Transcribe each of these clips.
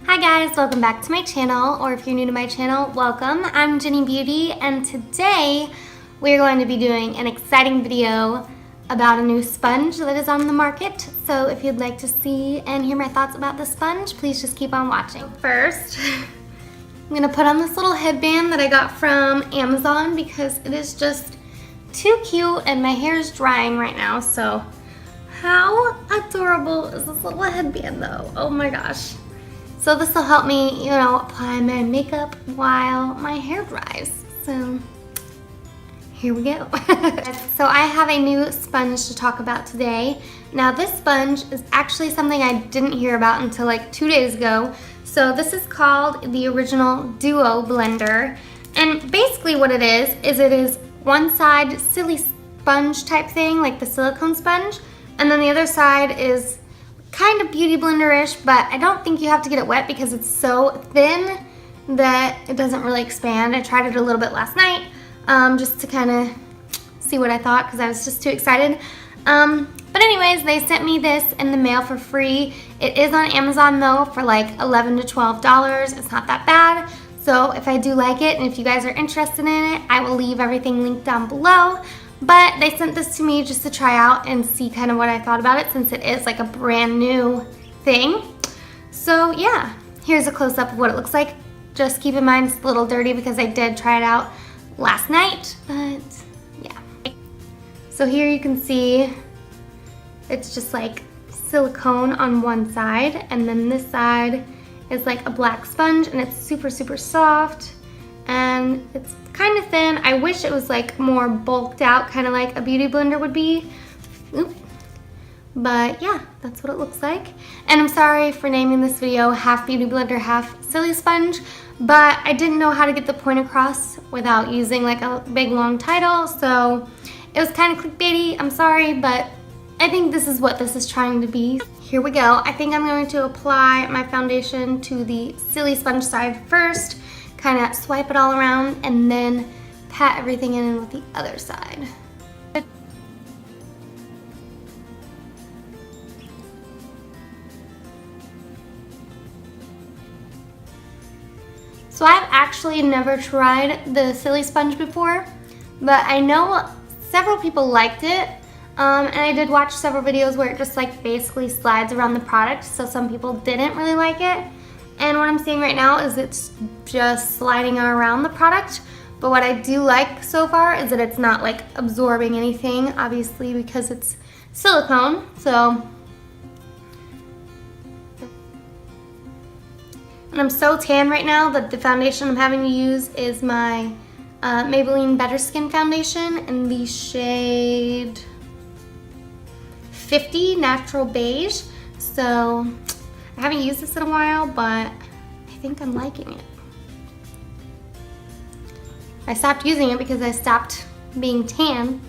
Hi guys, welcome back to my channel, or if you're new to my channel, welcome. I'm Jenny Beauty, and today we're going to be doing an exciting video about a new sponge that is on the market. So if you'd like to see and hear my thoughts about the sponge, please just keep on watching. First, I'm gonna put on this little headband that I got from Amazon because it is just too cute and my hair is drying right now, so how adorable is this little headband though? Oh my gosh. So this will help me, you know, apply my makeup while my hair dries. So here we go. So I have a new sponge to talk about today. Now this sponge is actually something I didn't hear about until like 2 days ago. So this is called the original DUOblender. And basically what it is one side Silisponge type thing, like the silicone sponge, and then the other side is kind of beauty blender-ish, but I don't think you have to get it wet because it's so thin that it doesn't really expand. I tried it a little bit last night just to kind of see what I thought because I was just too excited. But anyways, they sent me this in the mail for free. It is on Amazon though for like $11 to $12. It's not that bad. So if I do like it and if you guys are interested in it, I will leave everything linked down below. But they sent this to me just to try out and see kind of what I thought about it since it is like a brand new thing. So yeah, here's a close-up of what it looks like. Just keep in mind it's a little dirty because I did try it out last night, but yeah. So here you can see it's just like silicone on one side, and then this side is like a black sponge, and it's super, super soft, and it's kind of thin. I wish it was like more bulked out, kind of like a beauty blender would be. Oop. But yeah, that's what it looks like. And I'm sorry for naming this video half beauty blender, half Silisponge, but I didn't know how to get the point across without using like a big long title, so it was kind of clickbaity. I'm sorry, but I think this is what this is trying to be. Here we go. I think I'm going to apply my foundation to the Silisponge side first, kind of swipe it all around, and then pat everything in with the other side. So I've actually never tried the Silisponge before, but I know several people liked it, and I did watch several videos where it just like basically slides around the product, so some people didn't really like it. And what I'm seeing right now is it's just sliding around the product. But what I do like so far is that it's not like absorbing anything, obviously because it's silicone. So, and I'm so tan right now that the foundation I'm having to use is my Maybelline Better Skin foundation in the shade 50 Natural Beige. So I haven't used this in a while, but I think I'm liking it. I stopped using it because I stopped being tan,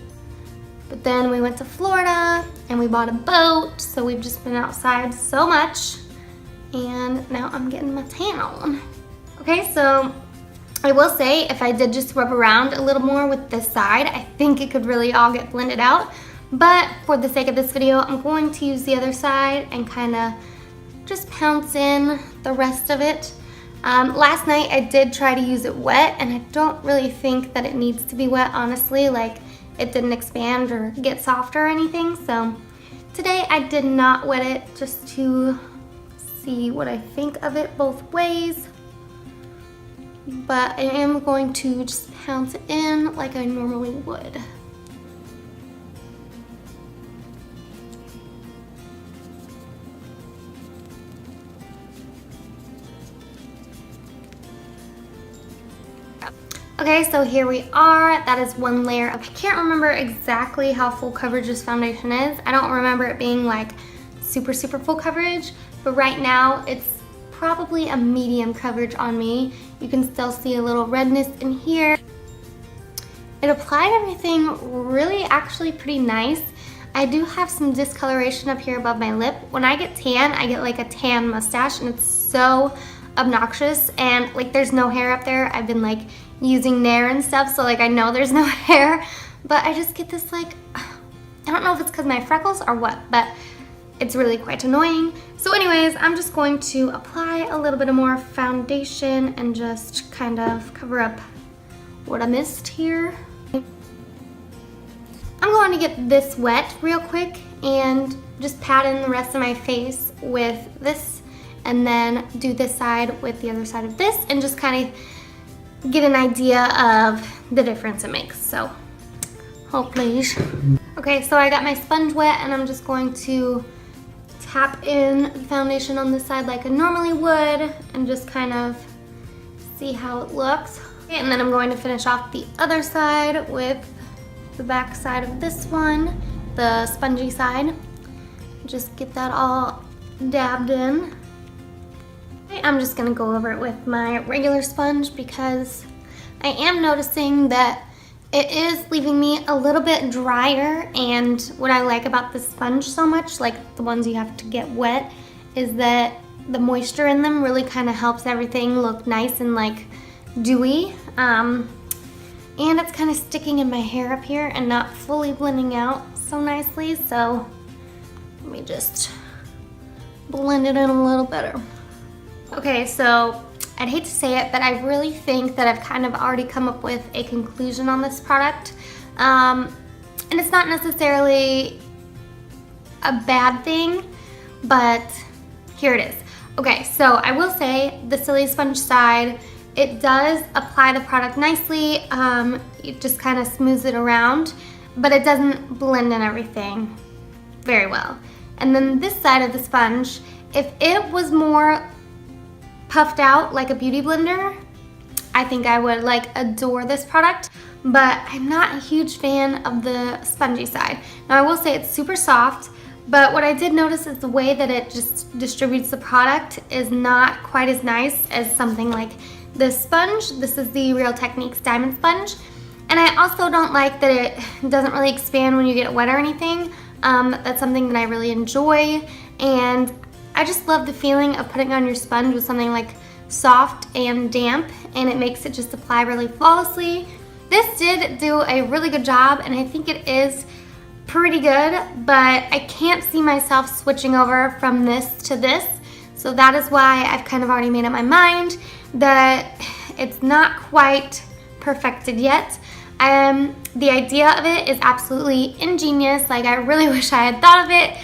but then we went to Florida and we bought a boat, so we've just been outside so much, and now I'm getting my tan on. Okay, so I will say if I did just rub around a little more with this side, I think it could really all get blended out, but for the sake of this video, I'm going to use the other side and kind of just pounce in the rest of it. Last night I did try to use it wet, and I don't really think that it needs to be wet, honestly. Like, it didn't expand or get softer or anything, so today I did not wet it just to see what I think of it both ways. But I am going to just pounce it in like I normally would. Okay, so here we are. That is one layer. I can't remember exactly how full coverage this foundation is. I don't remember it being like super, super full coverage, but right now it's probably a medium coverage on me. You can still see a little redness in here. It applied everything really actually pretty nice. I do have some discoloration up here above my lip. When I get tan, I get like a tan mustache, and it's so obnoxious, and like there's no hair up there. I've been like using Nair and stuff, so like I know there's no hair, but I just get this like, I don't know if it's because my freckles or what, but it's really quite annoying. So anyways, I'm just going to apply a little bit more foundation and just kind of cover up what I missed here. I'm going to get this wet real quick and just pat in the rest of my face with this, and then do this side with the other side of this, and just kind of get an idea of the difference it makes. So, hold please. Okay, so I got my sponge wet, and I'm just going to tap in the foundation on this side like I normally would, and just kind of see how it looks. Okay, and then I'm going to finish off the other side with the back side of this one, the spongy side. Just get that all dabbed in. Okay, I'm just gonna go over it with my regular sponge because I am noticing that it is leaving me a little bit drier, and what I like about the sponge so much, like the ones you have to get wet, is that the moisture in them really kind of helps everything look nice and like dewy. And it's kind of sticking in my hair up here and not fully blending out so nicely, so let me just blend it in a little better. Okay, so I'd hate to say it, but I really think that I've kind of already come up with a conclusion on this product. And it's not necessarily a bad thing, but here it is. Okay, so I will say the Silisponge side, it does apply the product nicely. It just kind of smooths it around, but it doesn't blend in everything very well. And then this side of the sponge, if it was more puffed out like a beauty blender, I think I would like adore this product, but I'm not a huge fan of the spongy side. Now I will say it's super soft, but what I did notice is the way that it just distributes the product is not quite as nice as something like this sponge. This is the Real Techniques Diamond Sponge. And I also don't like that it doesn't really expand when you get it wet or anything. That's something that I really enjoy, and I just love the feeling of putting on your sponge with something like soft and damp, and it makes it just apply really flawlessly. This did do a really good job, and I think it is pretty good, but I can't see myself switching over from this to this. So that is why I've kind of already made up my mind that it's not quite perfected yet. The idea of it is absolutely ingenious. Like, I really wish I had thought of it,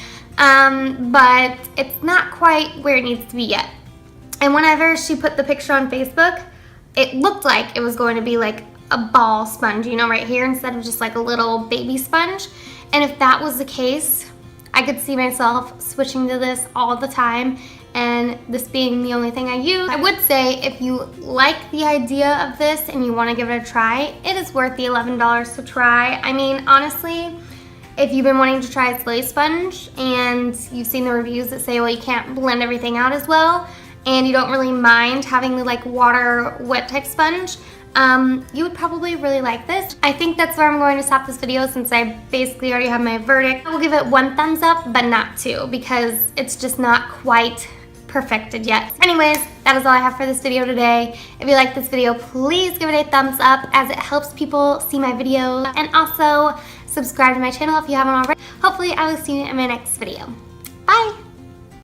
but it's not quite where it needs to be yet. And whenever she put the picture on Facebook, it looked like it was going to be like a ball sponge, you know, right here, instead of just like a little baby sponge. And if that was the case, I could see myself switching to this all the time, and this being the only thing I use. I would say if you like the idea of this and you want to give it a try, it is worth the $11 to try. I mean, honestly, if you've been wanting to try a Silisponge and you've seen the reviews that say, well, you can't blend everything out as well, and you don't really mind having the like water wet type sponge, you would probably really like this. I think that's where I'm going to stop this video, since I basically already have my verdict. I will give it 1 thumbs up, but not 2, because it's just not quite perfected yet. Anyways, that is all I have for this video today. If you like this video, please give it a thumbs up, as it helps people see my videos. And also subscribe to my channel if you haven't already. Hopefully I will see you in my next video. Bye!